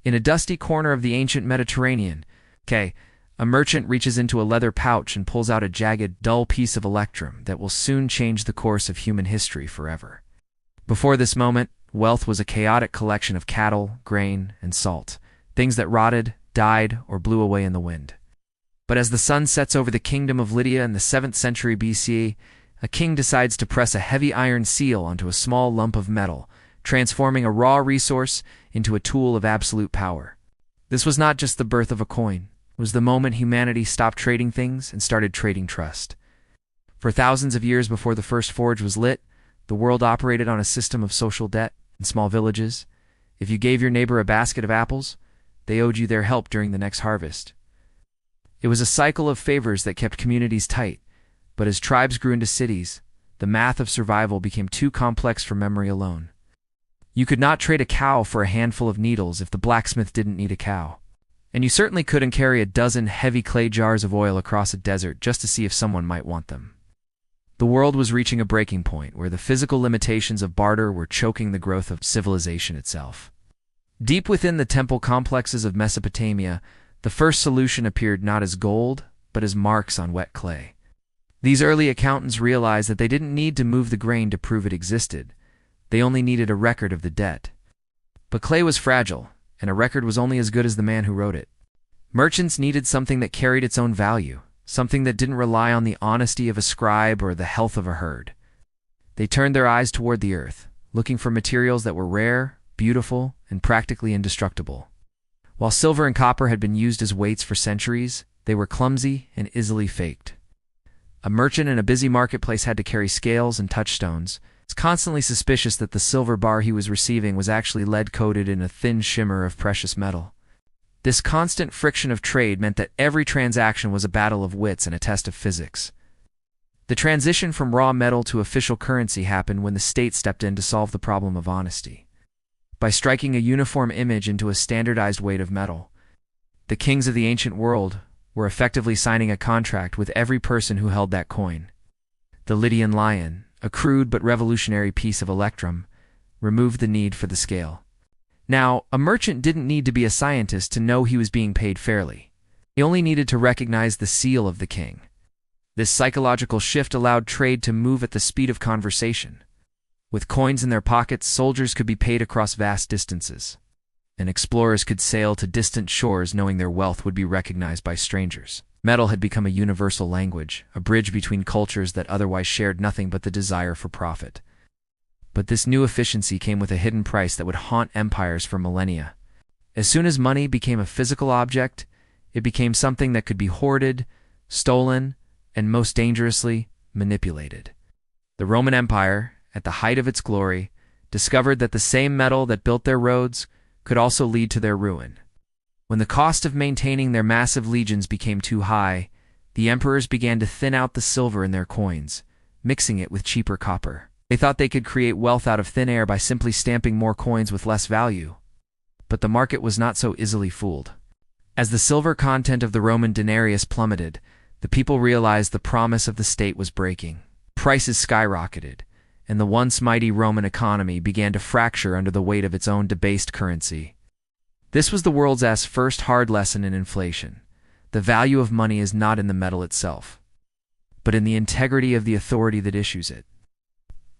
In a dusty corner of the ancient Mediterranean, a merchant reaches into a leather pouch and pulls out a jagged, dull piece of electrum that will soon change the course of human history forever. Before this moment, wealth was a chaotic collection of cattle, grain, and salt, things that rotted, died, or blew away in the wind. But as the sun sets over the kingdom of Lydia in the 7th century BC, a king decides to press a heavy iron seal onto a small lump of metal, transforming a raw resource into a tool of absolute power. This was not just the birth of a coin. It was the moment humanity stopped trading things and started trading trust. For thousands of years before the first forge was lit, the world operated on a system of social debt. In small villages, if you gave your neighbor a basket of apples, they owed you their help during the next harvest. It was a cycle of favors that kept communities tight, but as tribes grew into cities, the math of survival became too complex for memory alone. You could not trade a cow for a handful of needles if the blacksmith didn't need a cow. And you certainly couldn't carry a dozen heavy clay jars of oil across a desert just to see if someone might want them. The world was reaching a breaking point where the physical limitations of barter were choking the growth of civilization itself. Deep within the temple complexes of Mesopotamia, the first solution appeared not as gold, but as marks on wet clay. These early accountants realized that they didn't need to move the grain to prove it existed. They only needed a record of the debt. But clay was fragile, and a record was only as good as the man who wrote it. Merchants needed something that carried its own value, something that didn't rely on the honesty of a scribe or the health of a herd. They turned their eyes toward the earth, looking for materials that were rare, beautiful, and practically indestructible. While silver and copper had been used as weights for centuries, they were clumsy and easily faked. A merchant in a busy marketplace had to carry scales and touchstones. It's constantly suspicious that the silver bar he was receiving was actually lead-coated in a thin shimmer of precious metal. This constant friction of trade meant that every transaction was a battle of wits and a test of physics. The transition from raw metal to official currency happened when the state stepped in to solve the problem of honesty. By striking a uniform image into a standardized weight of metal, the kings of the ancient world were effectively signing a contract with every person who held that coin. The Lydian Lion, a crude but revolutionary piece of electrum, removed the need for the scale. Now, a merchant didn't need to be a scientist to know he was being paid fairly. He only needed to recognize the seal of the king. This psychological shift allowed trade to move at the speed of conversation. With coins in their pockets, soldiers could be paid across vast distances, and explorers could sail to distant shores knowing their wealth would be recognized by strangers. Metal had become a universal language, a bridge between cultures that otherwise shared nothing but the desire for profit. But this new efficiency came with a hidden price that would haunt empires for millennia. As soon as money became a physical object, it became something that could be hoarded, stolen, and most dangerously, manipulated. The Roman Empire, at the height of its glory, discovered that the same metal that built their roads could also lead to their ruin. When the cost of maintaining their massive legions became too high, the emperors began to thin out the silver in their coins, mixing it with cheaper copper. They thought they could create wealth out of thin air by simply stamping more coins with less value. But the market was not so easily fooled. As the silver content of the Roman denarius plummeted, the people realized the promise of the state was breaking. Prices skyrocketed, and the once mighty Roman economy began to fracture under the weight of its own debased currency. This was the world's first hard lesson in inflation. The value of money is not in the metal itself, but in the integrity of the authority that issues it.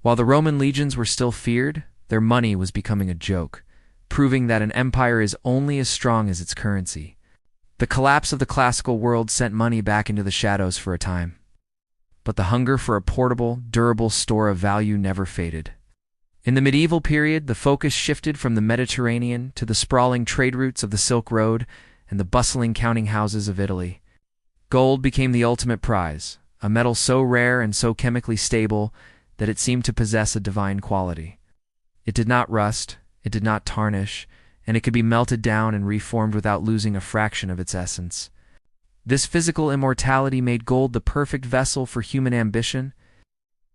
While the Roman legions were still feared, their money was becoming a joke, proving that an empire is only as strong as its currency. The collapse of the classical world sent money back into the shadows for a time, but the hunger for a portable, durable store of value never faded. In the medieval period, the focus shifted from the Mediterranean to the sprawling trade routes of the Silk Road and the bustling counting houses of Italy. Gold became the ultimate prize, a metal so rare and so chemically stable that it seemed to possess a divine quality. It did not rust, it did not tarnish, and it could be melted down and reformed without losing a fraction of its essence. This physical immortality made gold the perfect vessel for human ambition.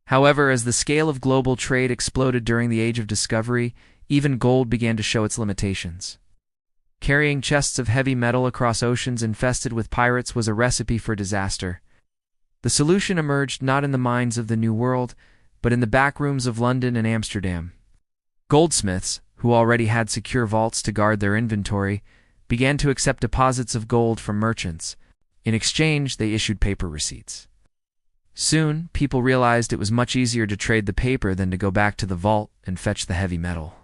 However, as the scale of global trade exploded during the Age of Discovery, even gold began to show its limitations. Carrying chests of heavy metal across oceans infested with pirates was a recipe for disaster. The solution emerged not in the mines of the New World, but in the back rooms of London and Amsterdam. Goldsmiths, who already had secure vaults to guard their inventory, began to accept deposits of gold from merchants. In exchange, they issued paper receipts. Soon, people realized it was much easier to trade the paper than to go back to the vault and fetch the heavy metal.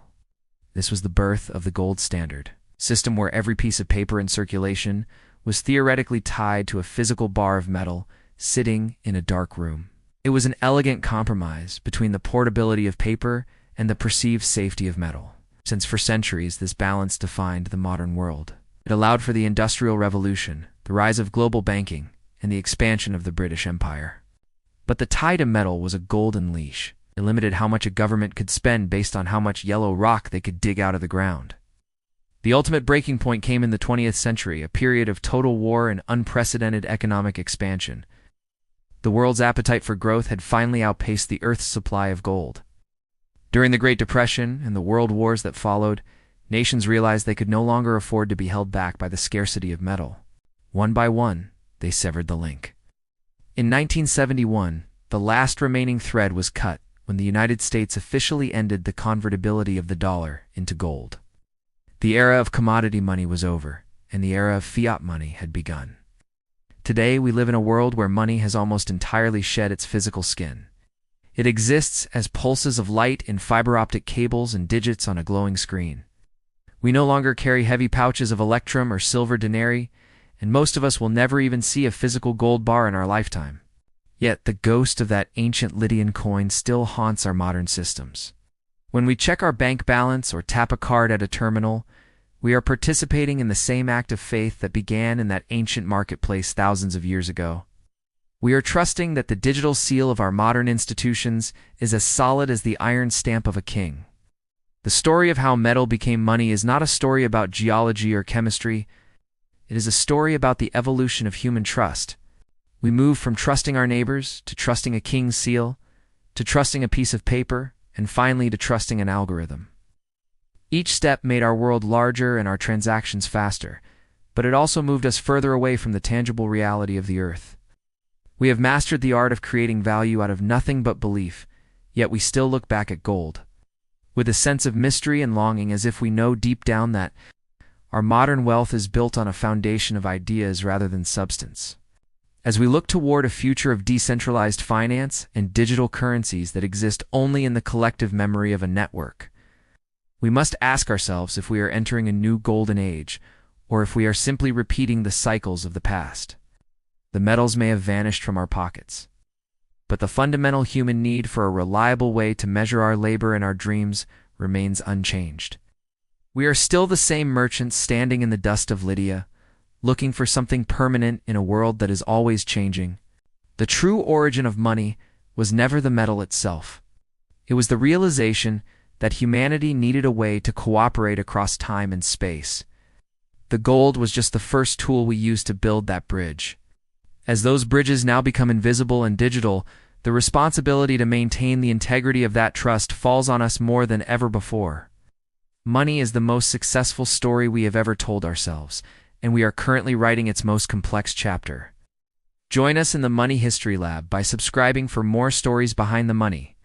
This was the birth of the gold standard system, where every piece of paper in circulation was theoretically tied to a physical bar of metal sitting in a dark room. It was an elegant compromise between the portability of paper and the perceived safety of metal. Since for centuries this balance defined the modern world. It allowed for the Industrial Revolution, the rise of global banking, and the expansion of the British Empire. But the tie to metal was a golden leash. It limited how much a government could spend based on how much yellow rock they could dig out of the ground. The ultimate breaking point came in the 20th century, a period of total war and unprecedented economic expansion. The world's appetite for growth had finally outpaced the Earth's supply of gold. During the Great Depression and the world wars that followed, nations realized they could no longer afford to be held back by the scarcity of metal. One by one, they severed the link. In 1971, the last remaining thread was cut when the United States officially ended the convertibility of the dollar into gold. The era of commodity money was over, and the era of fiat money had begun. Today, we live in a world where money has almost entirely shed its physical skin. It exists as pulses of light in fiber optic cables and digits on a glowing screen. We no longer carry heavy pouches of electrum or silver denarii, and most of us will never even see a physical gold bar in our lifetime. Yet the ghost of that ancient Lydian coin still haunts our modern systems. When we check our bank balance or tap a card at a terminal, we are participating in the same act of faith that began in that ancient marketplace thousands of years ago. We are trusting that the digital seal of our modern institutions is as solid as the iron stamp of a king. The story of how metal became money is not a story about geology or chemistry. It is a story about the evolution of human trust. We move from trusting our neighbors to trusting a king's seal, to trusting a piece of paper, and finally to trusting an algorithm. Each step made our world larger and our transactions faster, but it also moved us further away from the tangible reality of the earth. We have mastered the art of creating value out of nothing but belief, yet we still look back at gold with a sense of mystery and longing, as if we know deep down that our modern wealth is built on a foundation of ideas rather than substance. As we look toward a future of decentralized finance and digital currencies that exist only in the collective memory of a network, we must ask ourselves if we are entering a new golden age, or if we are simply repeating the cycles of the past. The metals may have vanished from our pockets, but the fundamental human need for a reliable way to measure our labor and our dreams remains unchanged. We are still the same merchants standing in the dust of Lydia, looking for something permanent in a world that is always changing. The true origin of money was never the metal itself. It was the realization that humanity needed a way to cooperate across time and space. The gold was just the first tool we used to build that bridge. As those bridges now become invisible and digital, the responsibility to maintain the integrity of that trust falls on us more than ever before. Money is the most successful story we have ever told ourselves, and we are currently writing its most complex chapter. Join us in the Money History Lab by subscribing for more stories behind the money.